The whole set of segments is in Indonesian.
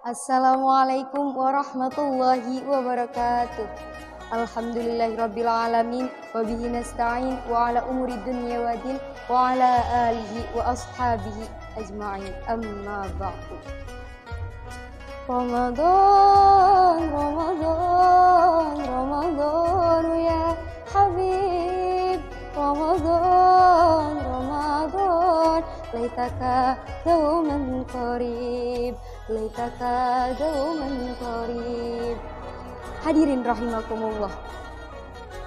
Assalamualaikum warahmatullahi wabarakatuh. Alhamdulillahirabbil alamin wa bihi nasta'in wa ala umuri dunya wa din wa ala alihi wa ashabihi ajma'in. Amma ba'du. Ramadan, Ramadan, Ramadan ya Habib. Ramadan, Ramadan, laitaka dauman qarib, laitaka dauman qarib. Hadirin rahimakumullah.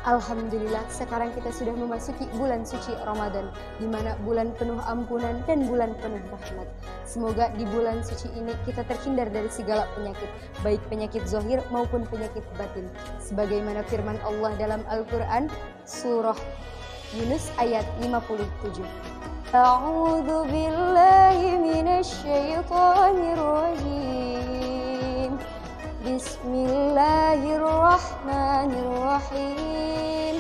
Alhamdulillah, sekarang kita sudah memasuki bulan suci Ramadan, di mana bulan penuh ampunan dan bulan penuh rahmat. Semoga di bulan suci ini kita terhindar dari segala penyakit, baik penyakit zahir maupun penyakit batin. Sebagaimana firman Allah dalam Al-Quran, surah Yunus ayat 57. A'udzu billahi minasy syaithanir rajim. Bismillahirrahmanirrahim.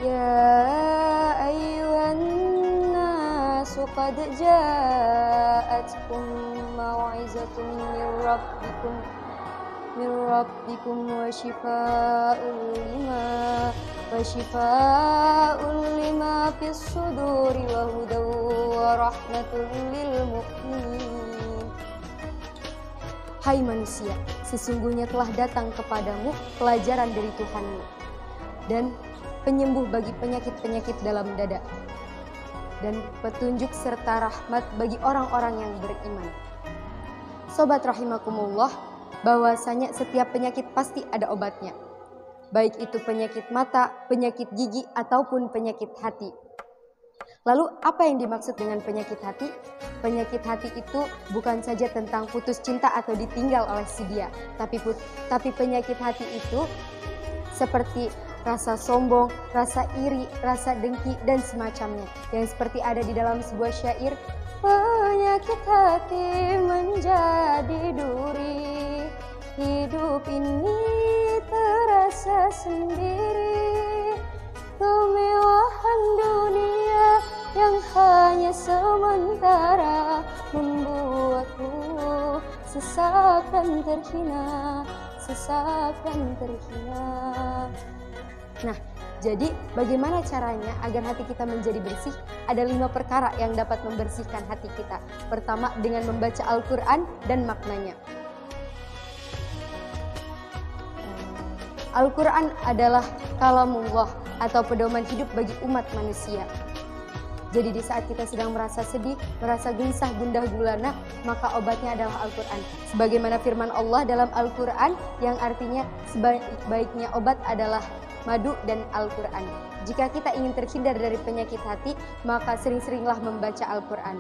Ya ayyuhan nasu qad ja'atkum mau'izatun min rabbikum wa shifaa'un lima fis suduri wa hudaw wa rahmatun lil mu'minin. Hai manusia, sesungguhnya telah datang kepadamu pelajaran dari Tuhanmu dan penyembuh bagi penyakit-penyakit dalam dada dan petunjuk serta rahmat bagi orang-orang yang beriman. Sobat rahimakumullah, bahwasanya setiap penyakit pasti ada obatnya, baik itu penyakit mata, penyakit gigi, ataupun penyakit hati. Lalu apa yang dimaksud dengan penyakit hati? Penyakit hati itu bukan saja tentang putus cinta atau ditinggal oleh si dia, tapi penyakit hati itu seperti rasa sombong, rasa iri, rasa dengki, dan semacamnya. Yang seperti ada di dalam sebuah syair, penyakit hati menjadi duri, hidup ini terasa sendiri, kemewahan dunia yang hanya sementara membuatku sesak dan terhina, sesak dan terhina. Nah, jadi bagaimana caranya agar hati kita menjadi bersih? Ada 5 perkara yang dapat membersihkan hati kita. Pertama, dengan membaca Al-Quran dan maknanya. Al-Quran adalah kalamullah atau pedoman hidup bagi umat manusia. Jadi di saat kita sedang merasa sedih, merasa gelisah, gundah gulana, maka obatnya adalah Al-Quran. Sebagaimana firman Allah dalam Al-Quran yang artinya sebaik-baiknya obat adalah madu dan Al-Quran. Jika kita ingin terhindar dari penyakit hati, maka sering-seringlah membaca Al-Quran.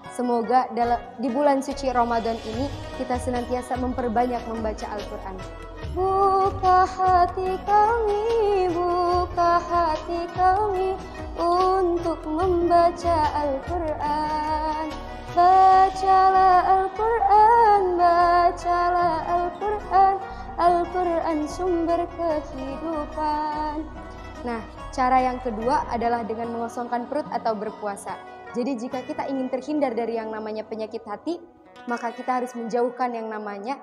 Semoga di bulan suci Ramadan ini kita senantiasa memperbanyak membaca Al-Quran. Buka hati kami, buka hati kami untuk membaca Al-Quran. Bacalah Al-Quran, bacalah Al-Quran, Al-Quran sumber kehidupan. Nah, cara yang kedua adalah dengan mengosongkan perut atau berpuasa. Jadi jika kita ingin terhindar dari yang namanya penyakit hati, maka kita harus menjauhkan yang namanya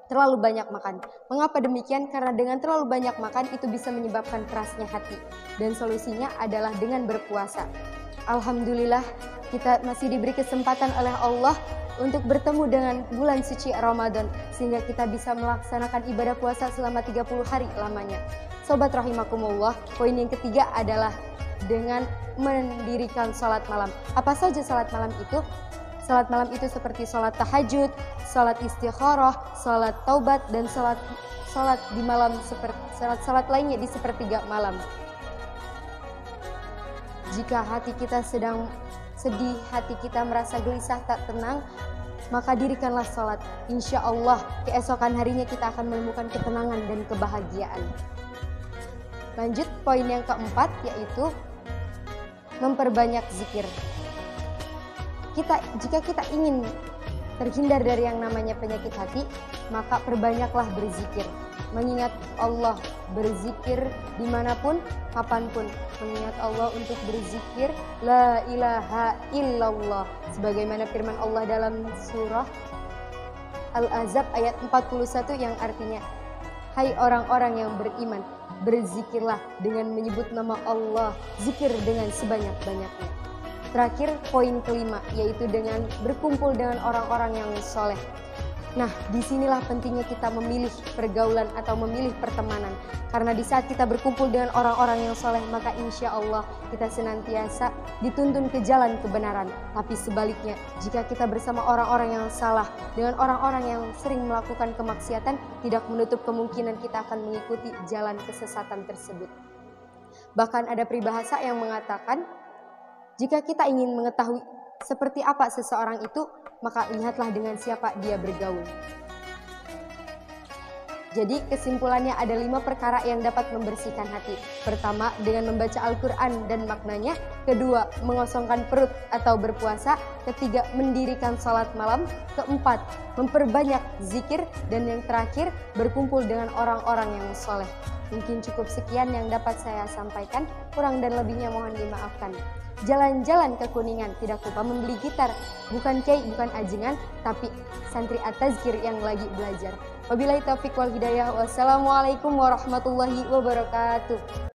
terlalu banyak makan. Mengapa demikian? Karena dengan terlalu banyak makan itu bisa menyebabkan kerasnya hati. Dan solusinya adalah dengan berpuasa. Alhamdulillah, kita masih diberi kesempatan oleh Allah untuk bertemu dengan bulan suci Ramadan, sehingga kita bisa melaksanakan ibadah puasa selama 30 hari lamanya. Sobat rahimakumullah, poin yang ketiga adalah dengan mendirikan sholat malam. Apa saja sholat malam itu? Sholat malam itu seperti sholat tahajud, sholat istikharah, sholat taubat, dan sholat di malam seperti sholat lainnya di sepertiga malam. Jika hati kita sedang sedih, hati kita merasa gelisah tak tenang, maka dirikanlah sholat. Insya Allah keesokan harinya kita akan menemukan ketenangan dan kebahagiaan. Lanjut poin yang keempat, yaitu memperbanyak zikir. Jika kita ingin terhindar dari yang namanya penyakit hati, maka perbanyaklah berzikir. Mengingat Allah, berzikir dimanapun, kapanpun. Mengingat Allah untuk berzikir, la ilaha illallah. Sebagaimana firman Allah dalam surah Al-Ahzab ayat 41 yang artinya, hai orang-orang yang beriman, berzikirlah dengan menyebut nama Allah, zikir dengan sebanyak-banyaknya. Terakhir, poin kelima, yaitu dengan berkumpul dengan orang-orang yang soleh. Nah, disinilah pentingnya kita memilih pergaulan atau memilih pertemanan. Karena di saat kita berkumpul dengan orang-orang yang soleh, maka insya Allah kita senantiasa dituntun ke jalan kebenaran. Tapi sebaliknya, jika kita bersama orang-orang yang salah, dengan orang-orang yang sering melakukan kemaksiatan, tidak menutup kemungkinan kita akan mengikuti jalan kesesatan tersebut. Bahkan ada peribahasa yang mengatakan, jika kita ingin mengetahui seperti apa seseorang itu, maka lihatlah dengan siapa dia bergaul. Jadi kesimpulannya ada 5 perkara yang dapat membersihkan hati. Pertama, dengan membaca Al-Quran dan maknanya. Kedua, mengosongkan perut atau berpuasa. Ketiga, mendirikan salat malam. Keempat, memperbanyak zikir. Dan yang terakhir, berkumpul dengan orang-orang yang soleh. Mungkin cukup sekian yang dapat saya sampaikan. Kurang dan lebihnya mohon dimaafkan. Jalan-jalan ke Kuningan, tidak lupa membeli gitar. Bukan kiai, bukan ajengan, tapi santri at-tazkir yang lagi belajar. Wabillahi taufiq wal hidayah. Wassalamualaikum warahmatullahi wabarakatuh.